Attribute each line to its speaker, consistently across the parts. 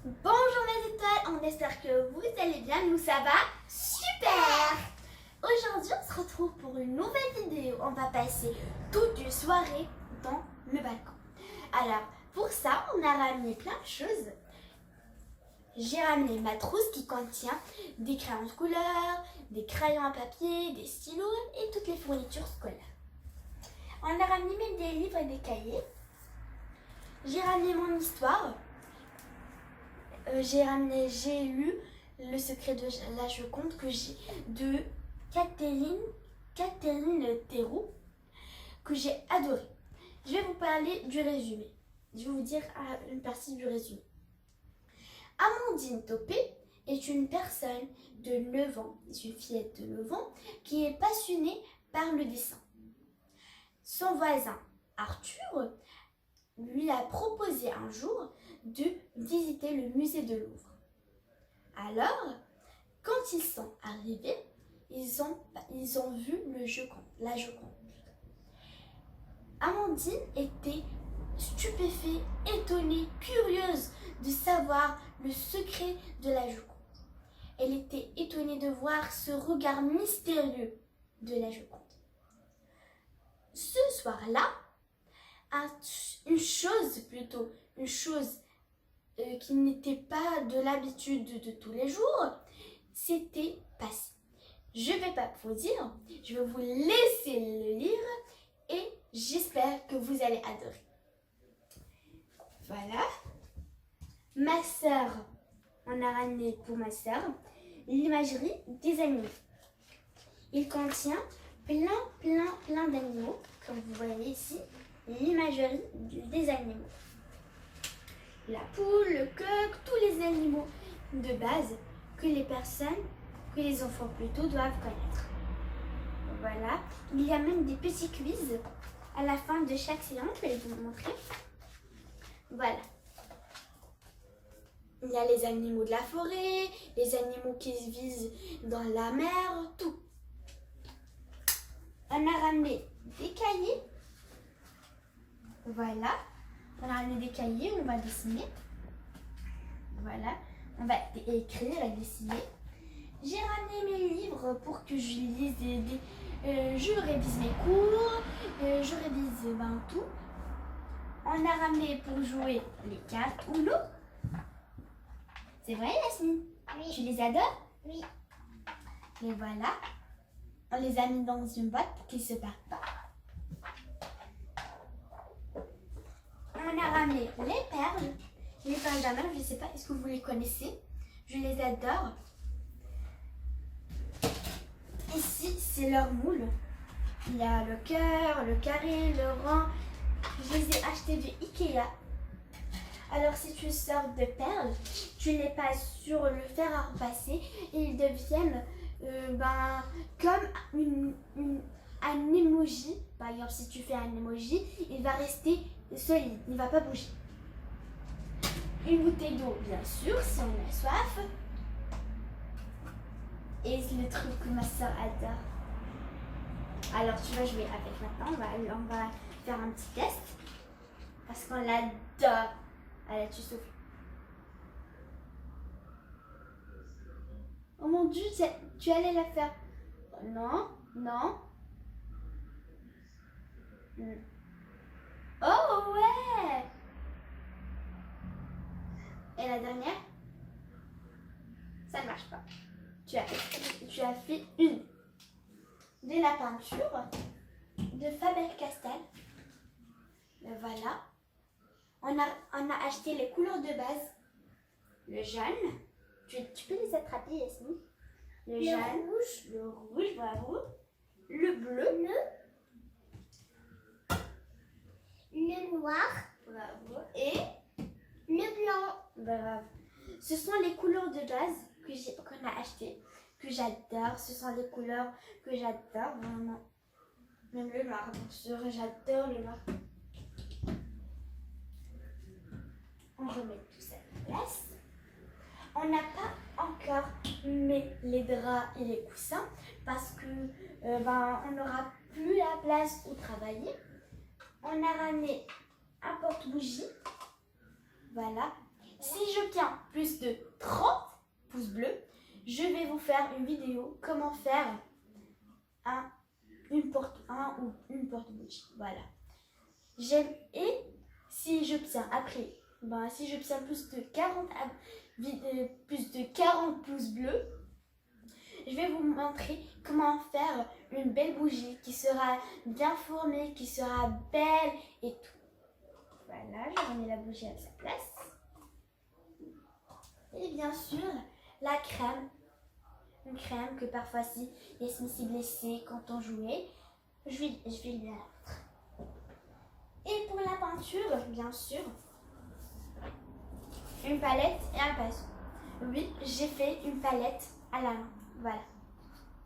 Speaker 1: Bonjour mes étoiles, on espère que vous allez bien, nous ça va super. Aujourd'hui on se retrouve pour une nouvelle vidéo, on va passer toute une soirée dans le balcon. Alors pour ça on a ramené plein de choses. J'ai ramené ma trousse qui contient des crayons de couleur, des crayons à papier, des stylos et toutes les fournitures scolaires. On a ramené même des livres et des cahiers. J'ai ramené mon histoire. J'ai lu Le secret de la Joconde de Catherine Théroux que j'ai adoré. Je vais vous parler du résumé. Je vais vous dire une partie du résumé. Amandine Topé est une personne de 9 ans, c'est une fillette de 9 ans qui est passionnée par le dessin. Son voisin Arthur lui a proposé un jour de visiter le musée de Louvre. Alors, quand ils sont arrivés, ils ont vu la Joconde. Amandine était stupéfaite, étonnée, curieuse de savoir le secret de la Joconde. Elle était étonnée de voir ce regard mystérieux de la Joconde. Ce soir-là, une chose qui n'était pas de l'habitude de tous les jours, s'était passé. Je ne vais pas vous dire, je vais vous laisser le lire et j'espère que vous allez adorer. Voilà. Ma sœur, on a ramené pour ma sœur l'imagerie des animaux. Il contient plein d'animaux, comme vous voyez ici, l'imagerie des animaux. La poule, le coq, tous les animaux de base que les enfants plutôt doivent connaître. Voilà, il y a même des petits quiz à la fin de chaque séance, je vais vous montrer. Voilà. Il y a les animaux de la forêt, les animaux qui se vivent dans la mer, tout. On a ramené des cahiers. Voilà. On a ramené des cahiers, on va dessiner. Voilà. On va écrire et dessiner. J'ai ramené mes livres pour que je lise je révise mes cours, je révise tout. On a ramené pour jouer les cartes Uno. C'est vrai, Yasmine? Oui. Tu les adores? Oui. Et voilà. On les a mis dans une boîte pour qu'ils ne se perdent pas. On a ramené les perles d'amour, je ne sais pas, est-ce que vous les connaissez? Je les adore. Ici, c'est leur moule. Il y a le cœur, le carré, le rond. Je les ai achetés de Ikea. Alors, c'est une sorte de perle. Tu les passes sur le fer à repasser et ils deviennent comme un emoji. Par exemple, si tu fais un emoji, il va rester solide, il ne va pas bouger. Une bouteille d'eau, bien sûr, si on a soif. Et c'est le truc que ma soeur adore. Alors, tu vas jouer avec maintenant. On va faire un petit test. Parce qu'on l'adore. Allez, tu souffles. Oh mon Dieu, tu allais la faire. Non. Oh ouais. Et la dernière? Ça ne marche pas. Tu as fait de la peinture de Faber-Castell. Voilà. On a acheté les couleurs de base. Le jaune. Tu peux les attraper, Yasmine. Le jaune. Le rouge, bravo. Le bleu. Le noir. Bravo. Et le blanc. Bravo. Ce sont les couleurs de base qu'on a achetées, que j'adore. Ce sont les couleurs que j'adore, vraiment. Même le noir, bien sûr, j'adore le noir. On remet tout ça en place. On n'a pas encore mis les draps et les coussins parce que on n'aura plus la place où travailler. On a ramené un porte-bougie. Voilà. Si j'obtiens plus de 30 pouces bleus, je vais vous faire une vidéo comment faire une porte-bougie. Voilà. Et si j'obtiens si j'obtiens plus de 40 pouces bleus, je vais vous montrer comment faire une belle bougie qui sera bien formée, qui sera belle et tout. Voilà, je remets la bougie à sa place. Et bien sûr, la crème. Une crème que parfois si Yasmine s'est blessée quand on jouait, je vais lui la mettre. Et pour la peinture, bien sûr, une palette et un pinceau. Oui, j'ai fait une palette à la main. Voilà.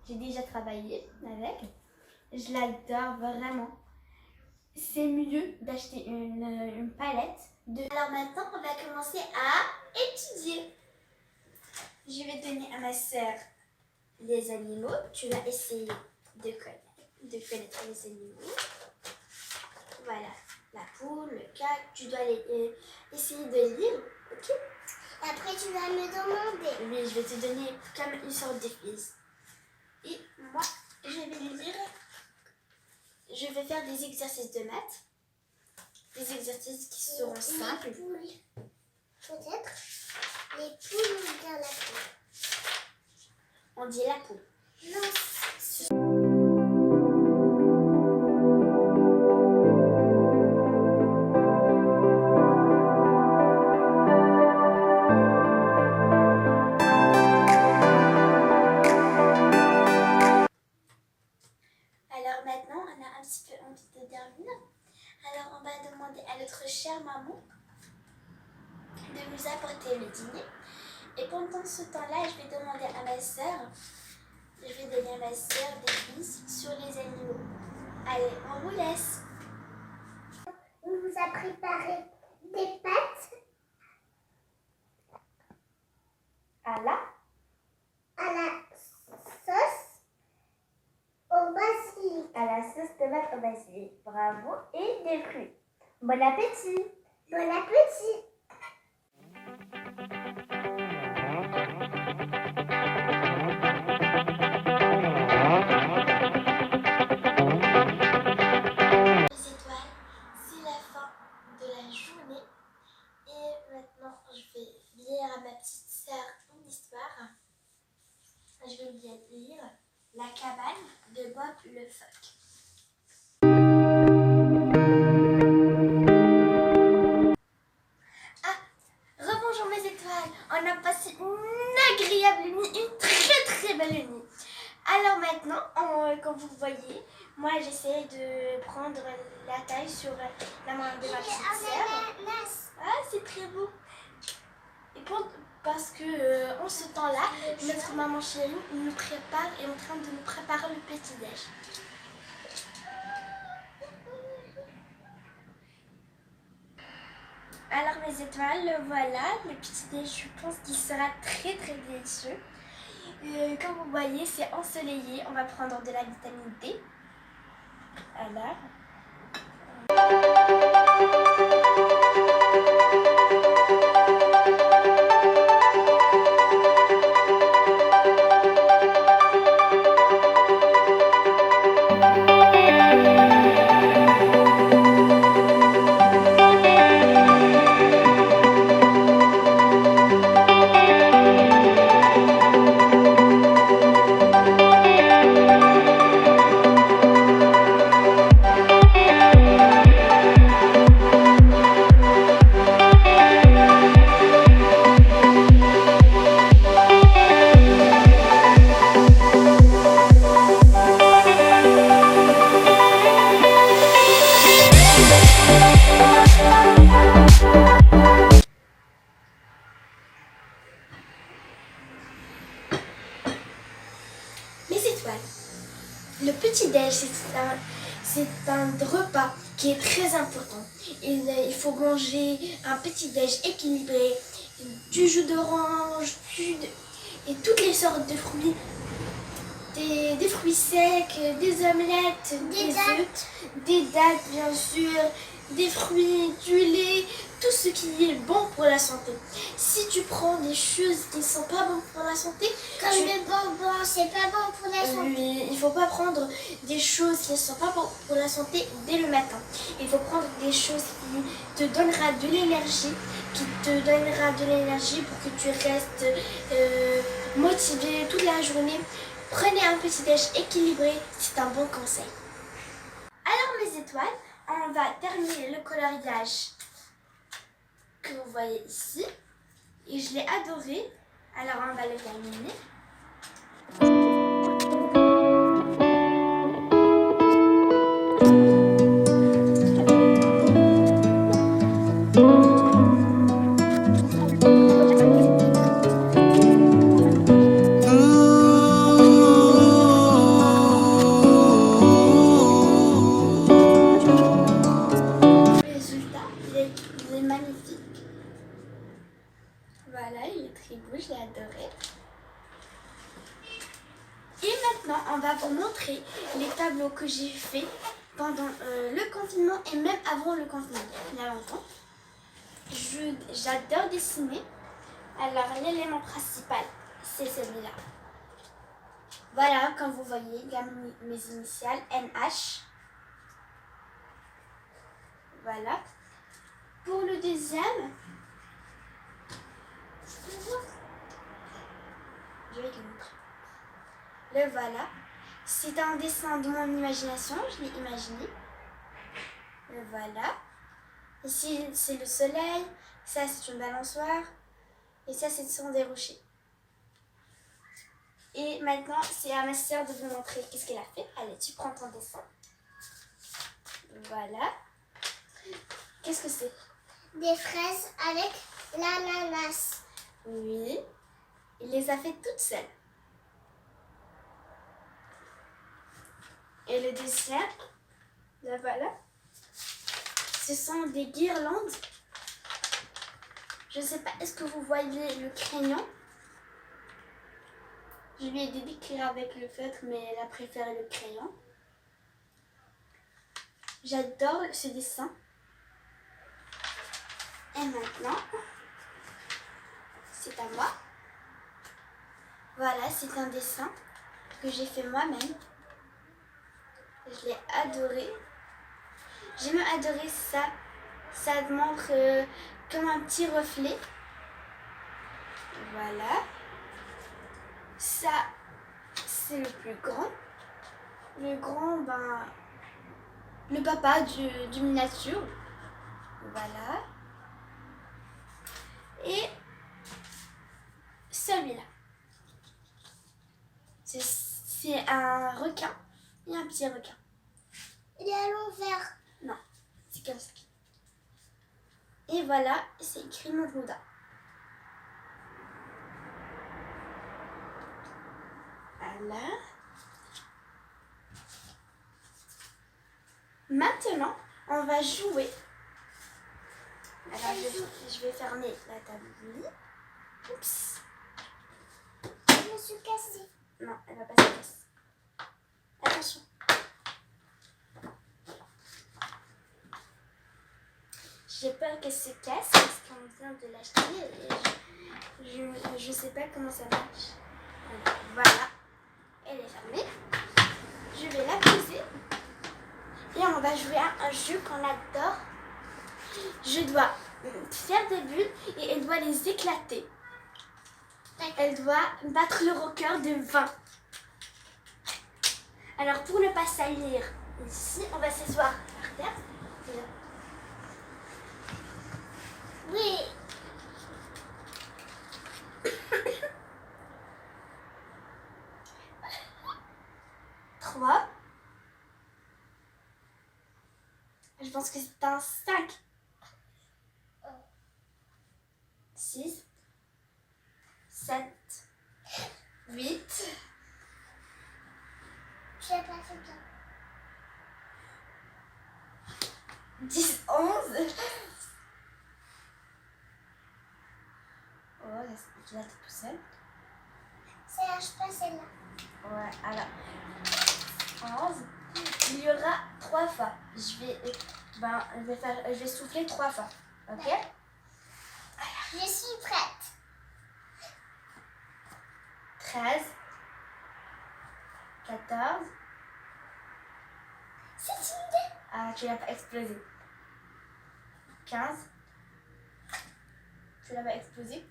Speaker 1: J'ai déjà travaillé avec. Je l'adore vraiment. C'est mieux d'acheter une palette. Alors maintenant, on va commencer à étudier. Je vais donner à ma sœur les animaux. Tu vas essayer de connaître les animaux. Voilà, la poule, le coq. Tu dois essayer de lire, ok?
Speaker 2: Après, tu vas me demander.
Speaker 1: Oui, je vais te donner comme une sorte de quiz. Et moi, je vais lire. Je vais faire des exercices de maths. Des exercices qui seront simples.
Speaker 2: Les poules. Peut-être. Les poules ou bien la poule.
Speaker 1: On dit la poule.
Speaker 2: Non.
Speaker 1: Alors maintenant, on a un petit peu envie de dormir. Alors on va demander à notre chère maman de nous apporter le dîner. Et pendant ce temps-là, je vais demander à ma sœur, je vais donner à ma sœur des quiz sur les animaux. Allez, on vous laisse.
Speaker 2: On vous a préparé des pâtes
Speaker 1: À la
Speaker 2: sauce au basilic.
Speaker 1: À la sauce tomate au basilic. Bravo. Et des fruits. Bon appétit.
Speaker 2: Bon appétit.
Speaker 1: Les étoiles, c'est la fin de la journée. Et maintenant, je vais lire à ma petite sœur une histoire. Je vais lui lire La cabane de Bob le phoque. Rebonjour mes étoiles, on a passé une agréable nuit, une très belle nuit. Alors maintenant, comme vous voyez, moi j'essaie de prendre la taille sur la main de ma petite sœur. Ah, c'est très beau. Et parce que en ce temps-là, notre maman chérie nous prépare, est en train de nous préparer le petit-déj. Alors mes étoiles, voilà, le petit-déj, je pense qu'il sera très délicieux. Comme vous voyez, c'est ensoleillé, on va prendre de la vitamine D. Alors... Le petit-déj, c'est un repas qui est très important. Il faut manger un petit-déj équilibré, du jus d'orange, et toutes les sortes de fruits, des fruits secs, des omelettes, des œufs, des dattes bien sûr, des fruits, du lait, tout ce qui est bon pour la santé. Si tu prends des choses qui ne sont pas bonnes pour la santé,
Speaker 2: Comme le bonbon, c'est pas bon pour la santé.
Speaker 1: il ne faut pas prendre des choses qui ne sont pas bonnes pour la santé dès le matin. Il faut prendre des choses qui te donnera de l'énergie, pour que tu restes motivé toute la journée. Prenez un petit déj équilibré, c'est un bon conseil. Alors mes étoiles, on va terminer le coloriage que vous voyez ici. Et je l'ai adoré, alors on va le terminer. Il est magnifique. Voilà, il est très beau, je l'ai adoré. Et maintenant, on va vous montrer les tableaux que j'ai faits pendant le confinement et même avant le confinement, il y a longtemps. J'adore dessiner. Alors, l'élément principal, c'est celui-là. Voilà, comme vous voyez, il y a mes initiales, NH. Voilà. Pour le deuxième, je vais te montrer. Le voilà. C'est un dessin de mon imagination, je l'ai imaginé. Le voilà. Ici, c'est le soleil. Ça, c'est une balançoire. Et ça, ce sont des rochers. Et maintenant, c'est à ma sœur de vous montrer qu'est-ce qu'elle a fait. Allez, tu prends ton dessin. Voilà. Qu'est-ce que c'est?
Speaker 2: Des fraises avec l'ananas.
Speaker 1: Oui. Il les a fait toutes seules. Et le deuxième, là voilà. Ce sont des guirlandes. Je ne sais pas, est-ce que vous voyez le crayon? Je lui ai dit d'écrire avec le feutre, mais elle a préféré le crayon. J'adore ce dessin. Et maintenant, c'est à moi. Voilà, c'est un dessin que j'ai fait moi-même. Je l'ai adoré. J'ai même adoré ça. Ça montre comme un petit reflet. Voilà. Ça, c'est le plus grand. Le grand, ben, le papa du miniature. Voilà. Et celui-là. C'est un requin et un petit requin.
Speaker 2: Il est à l'envers.
Speaker 1: Non, c'est comme ça. Et voilà, c'est écrit Neruda. Voilà. Maintenant, on va jouer. Alors, je vais fermer la table. Oups.
Speaker 2: Je me suis cassée.
Speaker 1: Non, elle va pas se casser. Attention. J'ai peur qu'elle se casse parce qu'on vient de l'acheter et je sais pas comment ça marche. Alors, voilà. Elle est fermée. Je vais la poser. Et on va jouer à un jeu qu'on adore. Je dois faire des bulles et elle doit les éclater. Elle doit battre le record de 20. Alors pour ne pas salir ici, on va s'asseoir par terre.
Speaker 2: Oui.
Speaker 1: Trois. Je pense que c'est un 5. 6. 7. 8.
Speaker 2: Je sais pas, c'est bien.
Speaker 1: 10, 11. Oh, là, t'es tout seul.
Speaker 2: Ça lâche pas celle-là.
Speaker 1: Ouais, alors. 11. Il y aura 3 fois. Je vais Ben, je vais souffler 3 fois. Ok?
Speaker 2: Je suis prête.
Speaker 1: 13, 14.
Speaker 2: C'est une idée.
Speaker 1: Ah, tu l'as pas explosé. 15. Tu l'as pas explosé.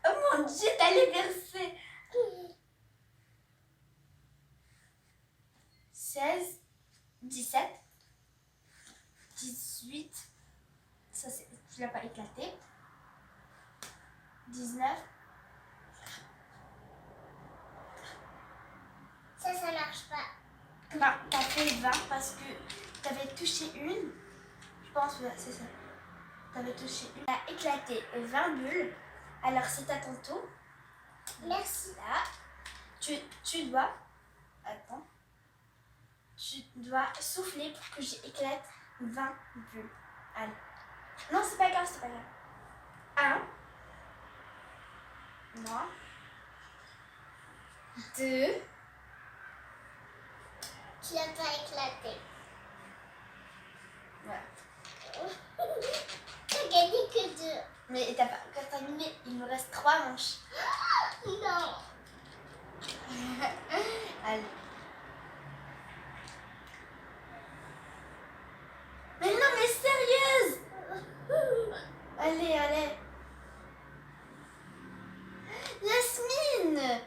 Speaker 1: Oh mon Dieu, t'allais verser. 16, 17, 18. Ça, tu l'as pas éclaté. 19.
Speaker 2: Ça marche pas.
Speaker 1: Ben, t'as fait 20 parce que t'avais touché une. Je pense que c'est ça. T'avais touché une. T'as éclaté 20 bulles. Alors c'est à ton tour.
Speaker 2: Merci.
Speaker 1: Là, tu dois. Attends. Tu dois souffler pour que j'éclate 20 bulles. Allez. Non, c'est pas grave, c'est pas grave. 1. Non. 2.
Speaker 2: Tu l'as pas éclaté.
Speaker 1: Voilà.
Speaker 2: T'as gagné que 2.
Speaker 1: Mais t'as pas encore terminé. Il nous reste 3 manches.
Speaker 2: Non.
Speaker 1: Allez. Mais non, mais sérieuse! Allez, allez. Yasmine!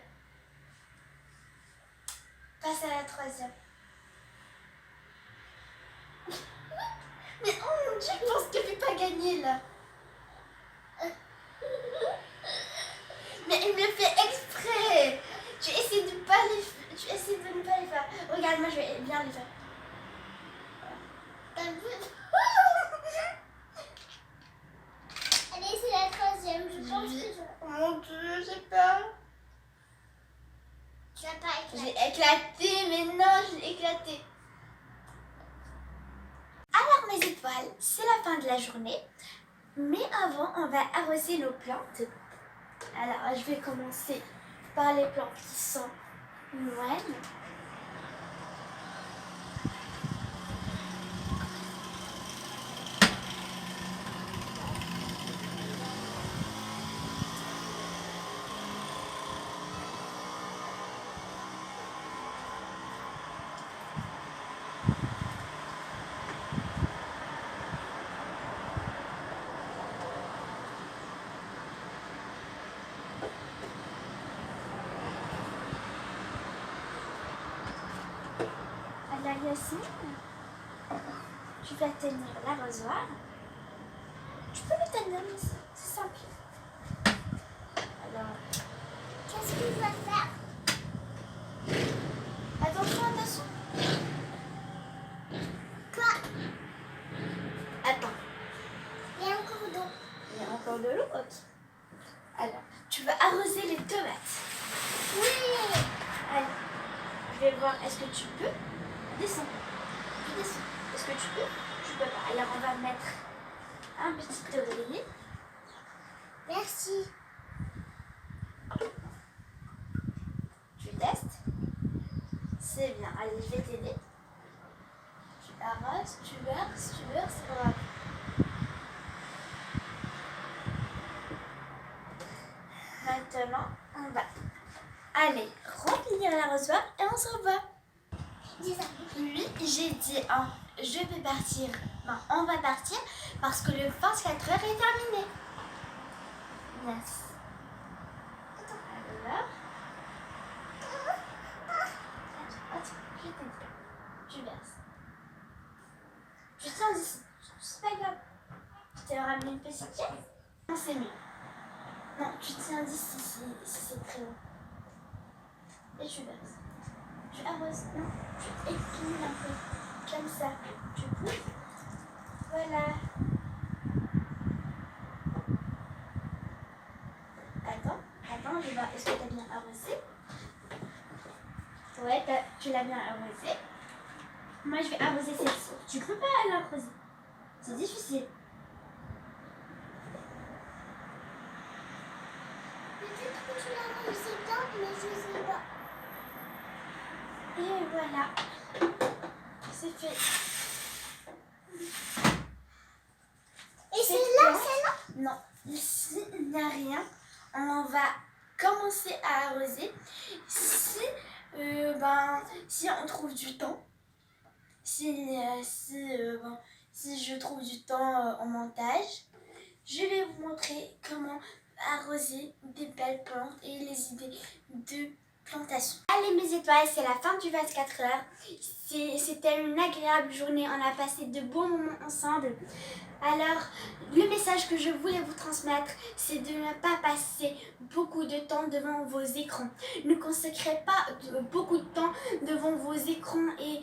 Speaker 1: Passe à la 3e. Mais oh mon Dieu, je pense que je vais pas gagner là. Mais il me le fait exprès. Tu essaies de pas les, tu essaies de ne pas les faire. Regarde, moi je vais bien les faire.
Speaker 2: T'as vu? Allez, c'est la 3e. Je pense que je...
Speaker 1: Oh mon Dieu, j'ai peur.
Speaker 2: Tu vas pas éclater.
Speaker 1: J'ai éclaté, mais non, j'ai éclaté. Alors mes étoiles, c'est la fin de la journée. Mais avant, on va arroser nos plantes. Alors, je vais commencer par les plantes qui sont moines. Alors Yasmine, tu vas tenir l'arrosoir. Tu peux le tenir, mais c'est simple. Alors,
Speaker 2: Qu'est-ce qu'on va faire?
Speaker 1: attention.
Speaker 2: Quoi?
Speaker 1: Attends,
Speaker 2: Il y a encore d'eau.
Speaker 1: il y a encore de l'eau. Ok. Alors, tu vas arroser les tomates.
Speaker 2: Oui.
Speaker 1: Allez, je vais voir, est-ce que tu peux? Descends. Tu descends. Est-ce que tu peux? Tu peux pas. Alors, on va mettre un petit oreiller.
Speaker 2: Merci.
Speaker 1: Tu testes. C'est bien. Allez, je vais t'aider. Tu arroses, tu verses, c'est pas grave. Maintenant, on va aller remplir l'arrosoir et on se revoit.
Speaker 2: Dis ça.
Speaker 1: Oui, j'ai dit je vais partir. Non, on va partir parce que le 24 heures est terminé. Yes. Alors. Attends, je t'aide. Tu verses. Tu tiens ici. C'est pas grave. Tu t'es ramené une petite pièce. Non, c'est mieux. Non, tu tiens d'ici si c'est très haut. Et tu verses. Tu arroses. Non, tu équilibres un peu. Comme ça. Tu pousses. Voilà. Attends, je vais voir. Est-ce que tu as bien arrosé? Ouais, tu l'as bien arrosé. Moi, je vais arroser celle-ci. Tu peux pas l'arroser. C'est difficile.
Speaker 2: Peut-être que tu l'as arrosé dedans, mais je sais pas.
Speaker 1: Et voilà, c'est fait.
Speaker 2: Et c'est là, c'est là?
Speaker 1: Non, ici il n'y a rien. On va commencer à arroser. Si on trouve du temps, si je trouve du temps en montage, je vais vous montrer comment arroser des belles plantes et les idées de plantation. Allez mes étoiles, c'est la fin du 24 heures. C'était une agréable journée, on a passé de bons moments ensemble. Alors, le message que je voulais vous transmettre, c'est de ne pas passer beaucoup de temps devant vos écrans. Ne consacrez pas beaucoup de temps devant vos écrans et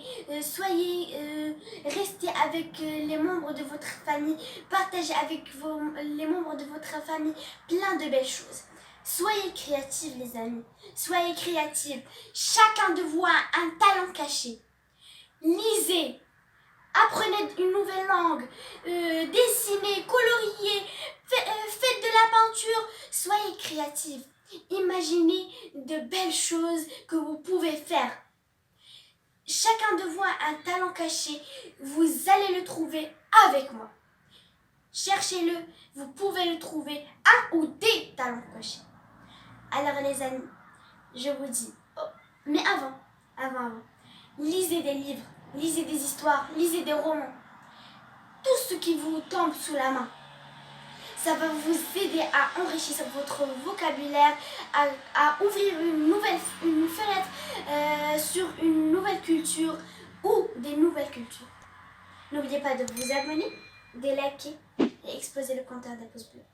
Speaker 1: restez avec les membres de votre famille. Partagez avec les membres de votre famille plein de belles choses. Soyez créatifs les amis, soyez créatifs. Chacun de vous a un talent caché. Lisez. Apprenez une nouvelle langue, dessinez, coloriez, faites de la peinture, soyez créatifs. Imaginez de belles choses que vous pouvez faire. Chacun de vous a un talent caché, vous allez le trouver avec moi. Cherchez-le, vous pouvez le trouver, un ou des talents cachés. Alors les amis, je vous dis, mais avant, lisez des livres. Lisez des histoires, lisez des romans. Tout ce qui vous tombe sous la main. Ça va vous aider à enrichir votre vocabulaire, à ouvrir une fenêtre sur une nouvelle culture ou des nouvelles cultures. N'oubliez pas de vous abonner, de liker et exploser le compteur des pouces bleus.